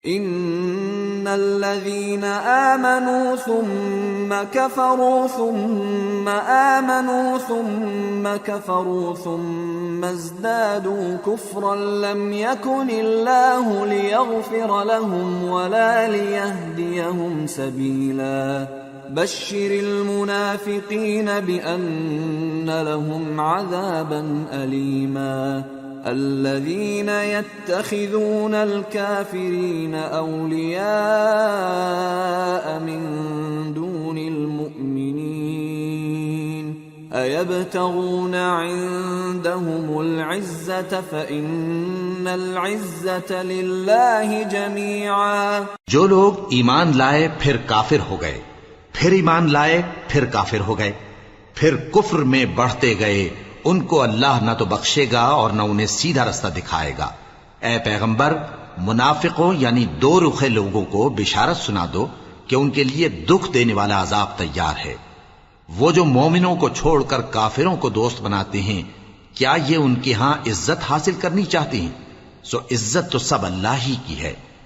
इन्नल्लज़ीन आमनू सुम्म कफ़रू सुम्म आमनू सुम्म कफ़रू सुम्म इज़्दादू कुफ़्रन lump यकुनिल्लाहु लियग़फ़िर लहुम वला लियहदियहुम सबीला बश्शिरिल मुनाफ़िक़ीन बिअन्न लहुम अज़ाबन अलीमा الذين يتخذون الكافرين أولياء من دون المؤمنين أيبتغون عندهم العزة فإن العزة لله جميعا। जो लोग ईमान लाए फिर काफिर हो गए, फिर ईमान लाए फिर काफिर हो गए, फिर कुफ्र में बढ़ते गए, उनको अल्लाह न तो बख्शेगा और न उन्हें सीधा रास्ता दिखाएगा। ए पैगंबर, मुनाफिकों यानी दो रुखे लोगों को बिशारत सुना दो कि उनके लिए दुख देने वाला अजाब तैयार है। वो जो मोमिनों को छोड़कर काफिरों को दोस्त बनाते हैं, क्या ये उनके यहां इज्जत हासिल करनी चाहते हैं? सो इज्जत तो सब अल्लाह ही की है।